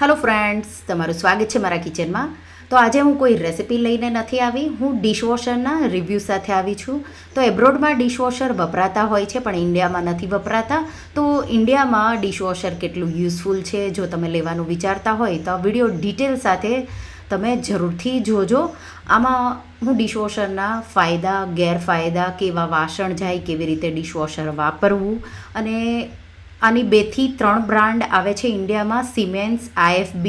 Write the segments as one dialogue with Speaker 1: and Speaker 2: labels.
Speaker 1: Hello friends, તમારું સ્વાગત છે મારા કિચનમાં. તો આજે હું કોઈ રેસિપી લઈને નથી આવી, હું ડિશવોશરના રિવ્યૂ સાથે આવી છું. તો એબ્રોડમાં ડિશવોશર વપરાતા હોય છે પણ ઇન્ડિયામાં નથી વપરાતા. તો ઇન્ડિયામાં ડિશવોશર કેટલું યુઝફુલ છે, જો તમે લેવાનું વિચારતા હોય તો આ વિડીયો ડિટેલ સાથે તમે જરૂરથી જોજો. આમાં હું ડિશવોશરના ફાયદા ગેરફાયદા, કેવા વાસણ જાય, કેવી રીતે ડિશવોશર વાપરવું, અને આની 2 થી 3 બ્રાન્ડ આવે છે ઇન્ડિયામાં, સિમેન્સ, IFB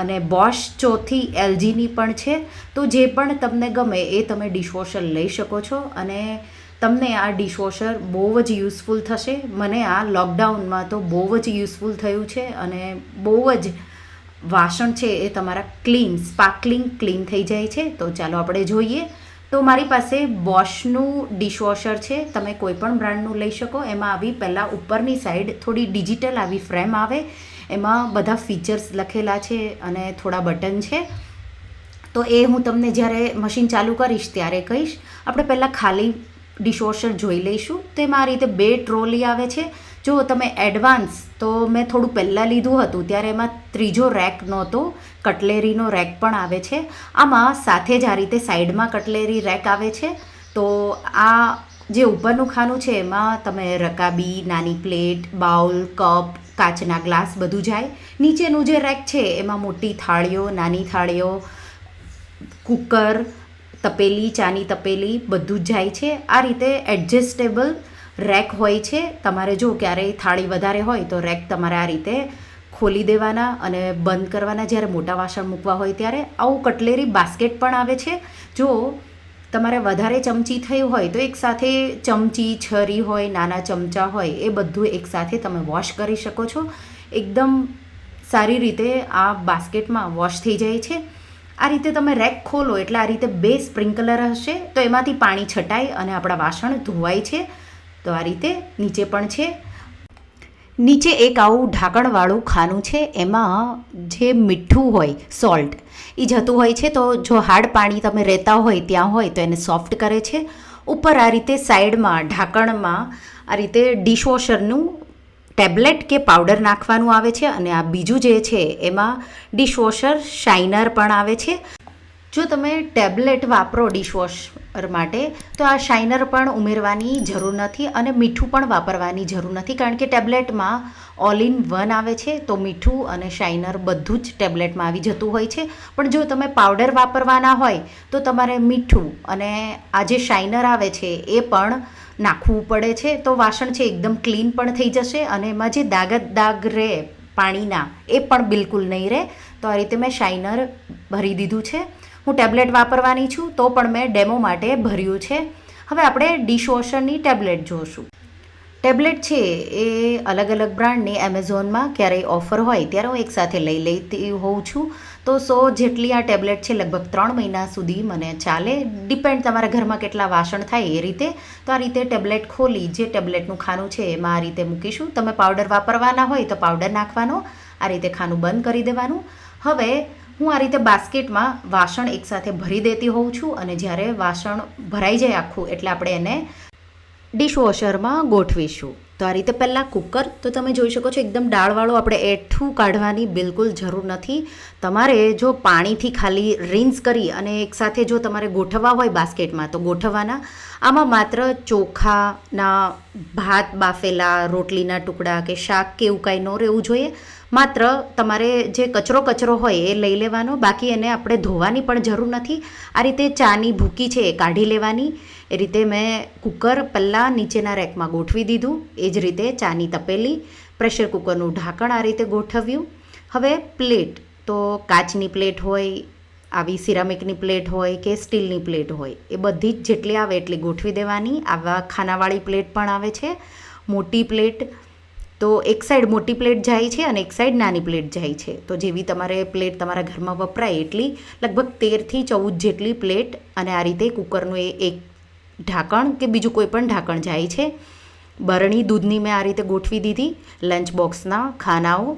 Speaker 1: અને બોશ, ચોથી LGની પણ છે. તો જે પણ તમને ગમે એ તમે ડિશવોશર લઈ શકો છો અને તમને આ ડિશવોશર બહુ જ યુઝફુલ થશે. મને આ લોકડાઉનમાં તો બહુ જ યુઝફુલ થયું છે અને બહુ જ વાસણ છે એ તમારા સ્પાર્કલિંગ ક્લીન થઈ જાય છે. તો ચાલો આપણે જોઈએ. તો મારી પાસે બોશનું ડિશવોશર છે, તમે કોઈ પણ બ્રાન્ડનું લઈ શકો. એમાં આવી પહેલાં ઉપરની સાઈડ થોડી ડિજિટલ આવી ફ્રેમ આવે, એમાં બધા ફીચર્સ લખેલા છે અને થોડા બટન છે. તો એ હું તમને જ્યારે મશીન ચાલુ કરીશ ત્યારે કહીશ. આપણે પહેલાં ખાલી ડિશવોશર જોઈ લઈશું. તો એમાં આ રીતે 2 ટ્રોલી આવે છે. જો તમે એડવાન્સ, તો મેં થોડું પહેલાં લીધું હતું ત્યારે એમાં ત્રીજો રેક નહોતો, કટલેરીનો રેક પણ આવે છે. આમાં સાથે જ આ રીતે સાઈડમાં કટલેરી રેક આવે છે. તો આ જે ઉપરનું ખાનું છે એમાં તમે રકાબી, નાની પ્લેટ, બાઉલ, કપ, કાચના ગ્લાસ બધું જાય. નીચેનું જે રેક છે એમાં મોટી થાળીઓ, નાની થાળીઓ, કુકર, તપેલી, ચાની તપેલી બધું જ જાય છે. આ રીતે એડજસ્ટેબલ રેક હોય છે. તમારે જો ક્યારેય થાળી વધારે હોય તો રેક તમારે આ રીતે ખોલી દેવાના અને બંધ કરવાના જ્યારે મોટા વાસણ મૂકવા હોય ત્યારે. આવું કટલેરી બાસ્કેટ પણ આવે છે. જો તમારે વધારે ચમચી થયું હોય તો એકસાથે ચમચી, છરી હોય, નાના ચમચા હોય, એ બધું એકસાથે તમે વોશ કરી શકો છો. એકદમ સારી રીતે આ બાસ્કેટમાં વોશ થઈ જાય છે. આ રીતે તમે રેક ખોલો એટલે આ રીતે 2 સ્પ્રિંકલર હશે, તો એમાંથી પાણી છટાય અને આપણા વાસણ ધોવાય છે. તો આ રીતે નીચે પણ છે. નીચે એક આવું ઢાંકણવાળું ખાનું છે, એમાં જે મીઠું હોય, સોલ્ટ, એ જતું હોય છે. તો જો હાર્ડ પાણી તમે રહેતા હોય ત્યાં હોય તો એને સોફ્ટ કરે છે. ઉપર આ રીતે સાઈડમાં ઢાંકણમાં આ રીતે ડિશવોશરનું ટેબ્લેટ કે પાવડર નાખવાનું આવે છે અને આ બીજું જે છે એમાં ડિશવોશર શાઇનર પણ આવે છે. જો તમે ટેબ્લેટ વાપરો ડિશવોશર માટે તો આ શાઇનર પણ ઉમેરવાની જરૂર નથી અને મીઠું પણ વાપરવાની જરૂર નથી, કારણ કે ટેબ્લેટમાં ઓલ ઇન વન આવે છે. તો મીઠું અને શાઇનર બધું જ ટેબ્લેટમાં આવી જતું હોય છે. પણ જો તમે પાવડર વાપરવાના હોય તો તમારે મીઠું અને આ જે શાઇનર આવે છે એ પણ નાખવું પડે છે. તો વાસણ છે એકદમ ક્લીન પણ થઈ જશે અને એમાં જે દાગ રહે પાણીના એ પણ બિલકુલ નહીં રહે. તો આ રીતે મેં શાઇનર ભરી દીધું છે. હું ટેબ્લેટ વાપરવાની છું તો પણ મેં ડેમો માટે ભર્યું છે. હવે આપણે ડિશવોશરની ટેબ્લેટ જોઈશું. ટેબ્લેટ છે એ અલગ અલગ બ્રાન્ડની એમેઝોનમાં ક્યારેય ઓફર હોય ત્યારે હું એકસાથે લઈ લેતી હોઉં છું. તો 100 જેટલી આ ટેબ્લેટ છે, લગભગ 3 મહિના સુધી મને ચાલે. ડિપેન્ડ તમારા ઘરમાં કેટલા વાસણ થાય એ રીતે. તો આ રીતે ટેબ્લેટ ખોલી, જે ટેબ્લેટનું ખાનું છે એમાં આ રીતે મૂકીશું. તમે પાવડર વાપરવાના હોય તો પાવડર નાખવાનો, આ રીતે ખાનું બંધ કરી દેવાનું. હવે હું આ રીતે બાસ્કેટમાં વાસણ એકસાથે ભરી દેતી હોઉં છું અને જ્યારે વાસણ ભરાઈ જાય આખું એટલે આપણે એને ડિશવોશરમાં ગોઠવીશું. તો આ રીતે પહેલાં કુકર, તો તમે જોઈ શકો છો એકદમ દાળવાળું, આપણે એઠું કાઢવાની બિલકુલ જરૂર નથી. તમારે જો પાણીથી ખાલી રિન્સ કરી અને એકસાથે જો તમારે ગોઠવવા હોય બાસ્કેટમાં તો ગોઠવવાના. આમાં માત્ર ચોખાના ભાત બાફેલા, રોટલીના ટુકડા કે શાક કે એવું કાંઈ ન રહેવું જોઈએ. માત્ર તમારે જે કચરો હોય એ લઈ લેવાનો, બાકી એને આપણે ધોવાની પણ જરૂર નથી. આ રીતે ચાની ભૂકી છે એ કાઢી લેવાની. એ રીતે મેં કુકર પહેલાં નીચેના રેકમાં ગોઠવી દીધું. એ જ રીતે ચાની તપેલી, પ્રેશર કુકરનું ઢાંકણ આ રીતે ગોઠવ્યું. હવે પ્લેટ, તો કાચની પ્લેટ હોય, આવી સિરામિકની પ્લેટ હોય કે સ્ટીલની પ્લેટ હોય, એ બધી જ જેટલી આવે એટલી ગોઠવી દેવાની. આવા ખાનાવાળી પ્લેટ પણ આવે છે, મોટી પ્લેટ. તો એક સાઈડ મોટી પ્લેટ જાય છે અને એક સાઈડ નાની પ્લેટ જાય છે. તો જેવી તમારે પ્લેટ તમારા ઘરમાં વપરાય એટલી, લગભગ 13 થી 14 જેટલી પ્લેટ. અને આ રીતે કુકરનું એક ઢાંકણ કે બીજું કોઈ પણ ઢાંકણ જાય છે. બરણી દૂધની મેં આ રીતે ગોઠવી દીધી. લંચ બોક્સના ખાનાઓ,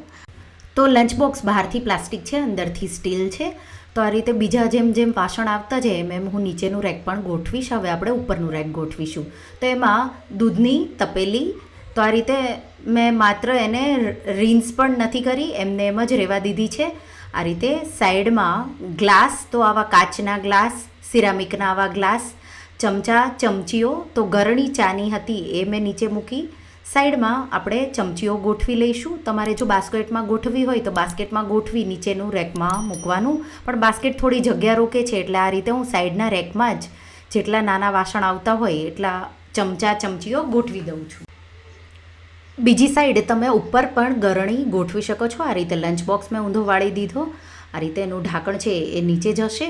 Speaker 1: તો લંચ બોક્સ બહારથી પ્લાસ્ટિક છે, અંદરથી સ્ટીલ છે. તો આ રીતે બીજા જેમ જેમ વાસણ આવતા જાય એમ હું નીચેનું રેક પણ ગોઠવીશ. હવે આપણે ઉપરનું રેક ગોઠવીશું. તો એમાં દૂધની તપેલી, તો તો આ રીતે મેં માત્ર એને રિન્સ પણ નથી કરી, એમને એમ જ રહેવા દીધી છે. આ રીતે સાઈડમાં ગ્લાસ, તો આવા કાચના ગ્લાસ, સિરામિકના આવા ગ્લાસ, ચમચા, ચમચીઓ, તો ગરણી ચાની હતી એ મેં નીચે મૂકી. સાઈડમાં આપણે ચમચીઓ ગોઠવી લઈશું. તમારે જો બાસ્કેટમાં ગોઠવી હોય તો બાસ્કેટમાં ગોઠવી નીચેનું રેકમાં મૂકવાનું, પણ બાસ્કેટ થોડી જગ્યા રોકે છે એટલે આ રીતે હું સાઈડના રેકમાં જ જેટલા નાના વાસણ આવતા હોય એટલા ચમચા, ચમચીઓ ગોઠવી દઉં છું. બીજી સાઈડ તમે ઉપર પણ ગરણી ગોઠવી શકો છો. આ રીતે લંચ બોક્સ મેં ઊંધો વાળી દીધો. આ રીતે એનું ઢાંકણ છે એ નીચે જશે.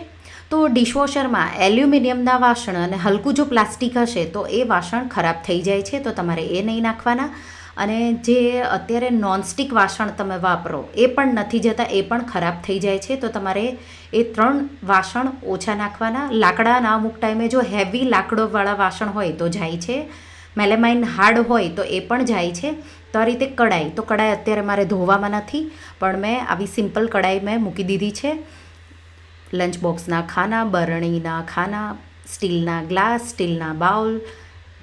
Speaker 1: તો ડિશવોશરમાં એલ્યુમિનિયમના વાસણ અને હલકું જો પ્લાસ્ટિક હશે તો એ વાસણ ખરાબ થઈ જાય છે, તો તમારે એ નહીં નાખવાના. અને જે અત્યારે નોનસ્ટિક વાસણ તમે વાપરો એ પણ નથી જતા, એ પણ ખરાબ થઈ જાય છે, તો તમારે એ 3 વાસણ ઓછા નાખવાના. લાકડાના અમુક ટાઈમે જો હેવી લાકડોવાળા વાસણ હોય તો જાય છે, મેલેમાઇન હાર્ડ હોય તો એ પણ જાય છે. તો આ રીતે કડાઈ, તો કડાઈ અત્યારે મારે ધોવામાં નથી, પણ મેં આવી સિમ્પલ કડાઈ મેં મૂકી દીધી છે. લંચ બોક્સના ખાના, બરણીના ખાના, સ્ટીલના ગ્લાસ, સ્ટીલના બાઉલ,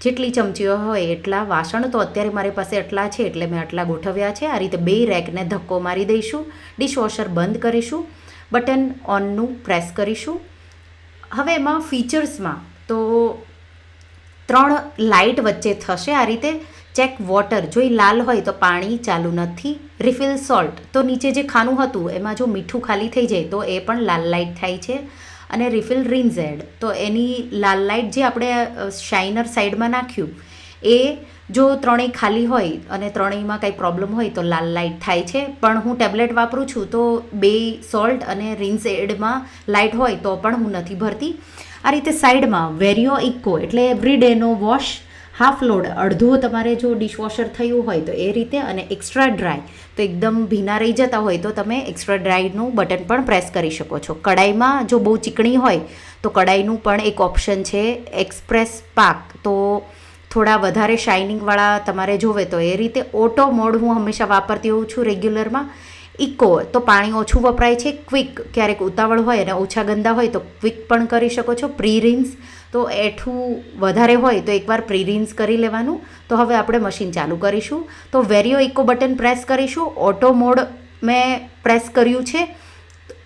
Speaker 1: જેટલી ચમચીઓ હોય એટલા વાસણ, તો અત્યારે મારી પાસે એટલા છે એટલે મેં આટલા ગોઠવ્યા છે. આ રીતે 2 રેકને ધક્કો મારી દઈશું. ડિશવોશર બંધ કરીશું, બટન ઓનનું પ્રેસ કરીશું. હવે એમાં ફીચર્સમાં તો 3 લાઇટ વચ્ચે થશે. આ રીતે ચેક વોટર, જો એ લાલ હોય તો પાણી ચાલુ નથી. રિફિલ સોલ્ટ, તો નીચે જે ખાનું હતું એમાં જો મીઠું ખાલી થઈ જાય તો એ પણ લાલ લાઇટ થાય છે. અને રિફિલ રિન્ઝેડ, તો એની લાલ લાઇટ જે આપણે શાઇનર સાઈડમાં નાખ્યું એ જો 3 ખાલી હોય અને 3માં કંઈ પ્રોબ્લેમ હોય તો લાલ લાઇટ થાય છે. પણ હું ટેબ્લેટ વાપરું છું તો 2 સોલ્ટ અને રિન્ઝેડમાં લાઇટ હોય તો પણ હું નથી ભરતી. આ રીતે સાઈડમાં VarioEco, એટલે એવરીડેનો વોશ, હાફ લોડ, અડધો તમારે જો ડિશવોશર થયું હોય તો એ રીતે, અને એક્સ્ટ્રા ડ્રાય, તો એકદમ ભીના રહી જતા હોય તો તમે એક્સ્ટ્રા ડ્રાયનું બટન પણ પ્રેસ કરી શકો છો. કડાઈમાં જો બહુ ચીકણી હોય તો કડાઈનું પણ એક ઓપ્શન છે એક્સપ્રેસ પાક, તો થોડા વધારે શાઇનિંગવાળા તમારે જોવે તો એ રીતે. ઓટો મોડ હું હંમેશા વાપરતી હોઉં છું રેગ્યુલરમાં. ઇકો, તો પાણી ઓછું વપરાય છે. ક્વિક, ક્યારેક ઉતાવળ હોય અને ઓછા ગંદા હોય તો ક્વિક પણ કરી શકો છો. પ્રીરિન્સ, તો એઠું વધારે હોય તો એકવાર પ્રીરિન્સ કરી લેવાનું. તો હવે આપણે મશીન ચાલુ કરીશું. તો VarioEco બટન પ્રેસ કરીશું. ઓટો મોડ મેં પ્રેસ કર્યું છે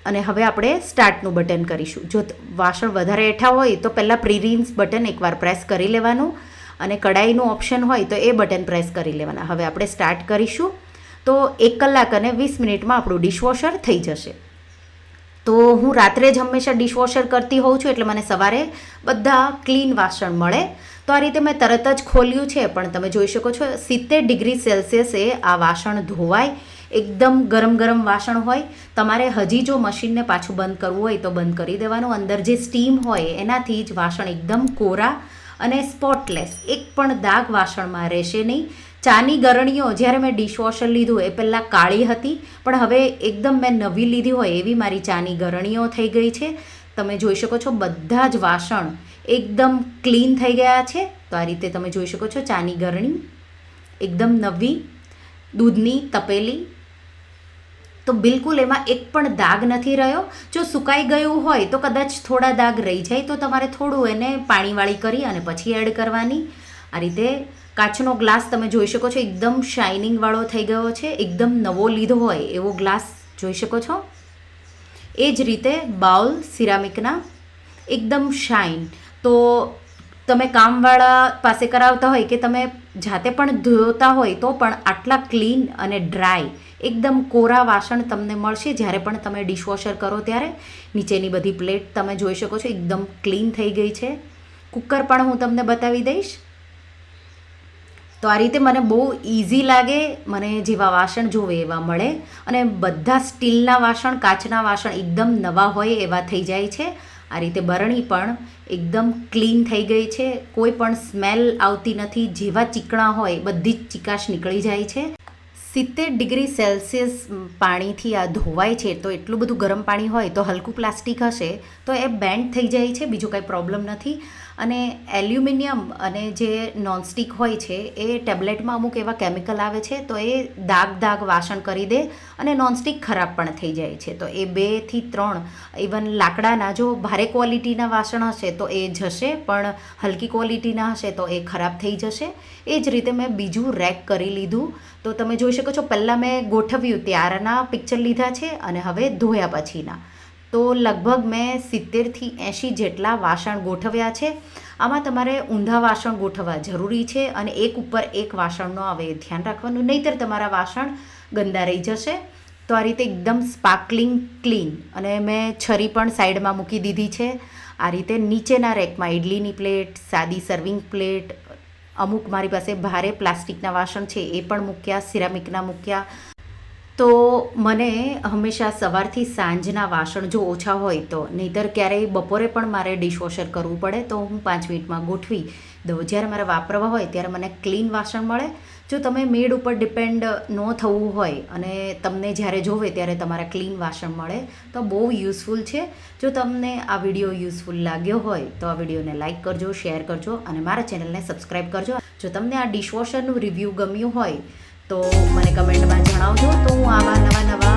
Speaker 1: અને હવે આપણે સ્ટાર્ટનું બટન કરીશું. જો વાસણ વધારે એઠા હોય તો પહેલાં પ્રીરિન્સ બટન એકવાર પ્રેસ કરી લેવાનું, અને કડાઈનું ઓપ્શન હોય તો એ બટન પ્રેસ કરી લેવાના. હવે આપણે સ્ટાર્ટ કરીશું. તો 1 કલાક અને 20 મિનિટમાં આપણું ડિશવોશર થઈ જશે. તો હું રાત્રે જ હંમેશા ડિશવોશર કરતી હોઉં છું એટલે મને સવારે બધા ક્લીન વાસણ મળે. તો આ રીતે મેં તરત જ ખોલ્યું છે, પણ તમે જોઈ શકો છો 70 ડિગ્રી સેલ્સિયસે આ વાસણ ધોવાય. એકદમ ગરમ ગરમ વાસણ હોય. તમારે હજી જો મશીનને પાછું બંધ કરવું હોય તો બંધ કરી દેવાનું. અંદર જે સ્ટીમ હોય એનાથી જ વાસણ એકદમ કોરા અને સ્પોટલેસ, એક પણ દાગ વાસણમાં રહેશે નહીં. ચાની ગરણીઓ જ્યારે મેં ડિશવોશર લીધું એ પહેલાં કાળી હતી, પણ હવે એકદમ મેં નવી લીધી હોય એવી મારી ચાની ગરણીઓ થઈ ગઈ છે. તમે જોઈ શકો છો બધા જ વાસણ એકદમ ક્લીન થઈ ગયા છે. તો આ રીતે તમે જોઈ શકો છો ચાની ગરણી એકદમ નવી. દૂધની તપેલી, તો બિલકુલ એમાં એક પણ દાગ નથી રહ્યો. જો સુકાઈ ગયું હોય તો કદાચ થોડા દાગ રહી જાય તો તમારે થોડું એને પાણીવાળી કરી અને પછી એડ કરવાની. આ રીતે કાચનો ગ્લાસ તમે જોઈ શકો છો એકદમ શાઇનિંગવાળો થઈ ગયો છે, એકદમ નવો લીધો હોય એવો ગ્લાસ જોઈ શકો છો. એ જ રીતે બાઉલ સિરામિકના એકદમ શાઇન. તો તમે કામવાળા પાસે કરાવતા હોય કે તમે જાતે પણ ધોતા હોય તો પણ આટલા ક્લીન અને ડ્રાય એકદમ કોરા વાસણ તમને મળશે જ્યારે પણ તમે ડિશવોશર કરો ત્યારે. નીચેની બધી પ્લેટ તમે જોઈ શકો છો એકદમ ક્લીન થઈ ગઈ છે. કુકર પણ હું તમને બતાવી દઈશ. તો આ રીતે મને બહુ ઇઝી લાગે, મને જેવા વાસણ જોવે એવા મળે. અને બધા સ્ટીલના વાસણ, કાચના વાસણ એકદમ નવા હોય એવા થઈ જાય છે. આ રીતે બરણી પણ એકદમ ક્લીન થઈ ગઈ છે, કોઈ પણ સ્મેલ આવતી નથી. જેવા ચીકણા હોય બધી જ ચીકાશ નીકળી જાય છે. 70 ડિગ્રી સેલ્સિયસ પાણીથી આ ધોવાય છે. તો એટલું બધું ગરમ પાણી હોય તો હલકું પ્લાસ્ટિક હશે તો એ બેન્ડ થઈ જાય છે, બીજું કાંઈ પ્રોબ્લેમ નથી. અને એલ્યુમિનિયમ અને જે નોનસ્ટિક હોય છે એ ટેબ્લેટમાં અમુક એવા કેમિકલ આવે છે તો એ દાગ વાસણ કરી દે અને નોનસ્ટિક ખરાબ પણ થઈ જાય છે. તો એ 2 થી 3 ઇવન લાકડાના જો ભારે ક્વોલિટીના વાસણ હશે તો એ જશે, પણ હલકી ક્વોલિટીના હશે તો એ ખરાબ થઈ જશે. એ જ રીતે મેં બીજું રેક કરી લીધું. તો તમે જોઈ શકો છો, પહેલાં મેં ગોઠવ્યું ત્યારના પિક્ચર લીધા છે અને હવે ધોયા પછીના. તો લગભગ મેં 70થી 80 જેટલા વાસણ ગોઠવ્યા છે. આમાં તમારે ઊંધા વાસણ ગોઠવવા જરૂરી છે અને એક ઉપર એક વાસણ ન આવે એ ધ્યાન રાખવાનું, નહીંતર તમારા વાસણ ગંદા રહી જશે. તો આ રીતે એકદમ સ્પાર્કલિંગ ક્લીન. અને મેં છરી પણ સાઈડમાં મૂકી દીધી છે. આ રીતે નીચેના રેકમાં ઇડલીની પ્લેટ, સાદી સર્વિંગ પ્લેટ, અમુક મારી પાસે ભારે પ્લાસ્ટિકના વાસણ છે એ પણ મૂક્યા, સિરામિકના મૂક્યા. તો મને હંમેશા સવારથી સાંજના વાસણ જો ઓછા હોય તો, નહીંતર ક્યારેય બપોરે પણ મારે ડિશવોશર કરવું પડે તો હું 5 મિનિટમાં ગોઠવી દઉં. જ્યારે મારે વાપરવા હોય ત્યારે મને ક્લીન વાસણ મળે. જો તમે મેડ ઉપર ડિપેન્ડ ન થવું હોય અને તમને જ્યારે જોવે ત્યારે તમારા ક્લીન વાસણ મળે તો બહુ યુઝફુલ છે. જો તમને આ વિડીયો યુઝફુલ લાગ્યો હોય તો આ વિડીયોને લાઇક કરજો, શેર કરજો અને મારા ચેનલને સબસ્ક્રાઈબ કરજો. જો તમને આ ડિશવોશરનું રિવ્યૂ ગમ્યું હોય તો મને કમેન્ટમાં જણાવજો. તો હું આવા નવા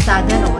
Speaker 1: સાધનો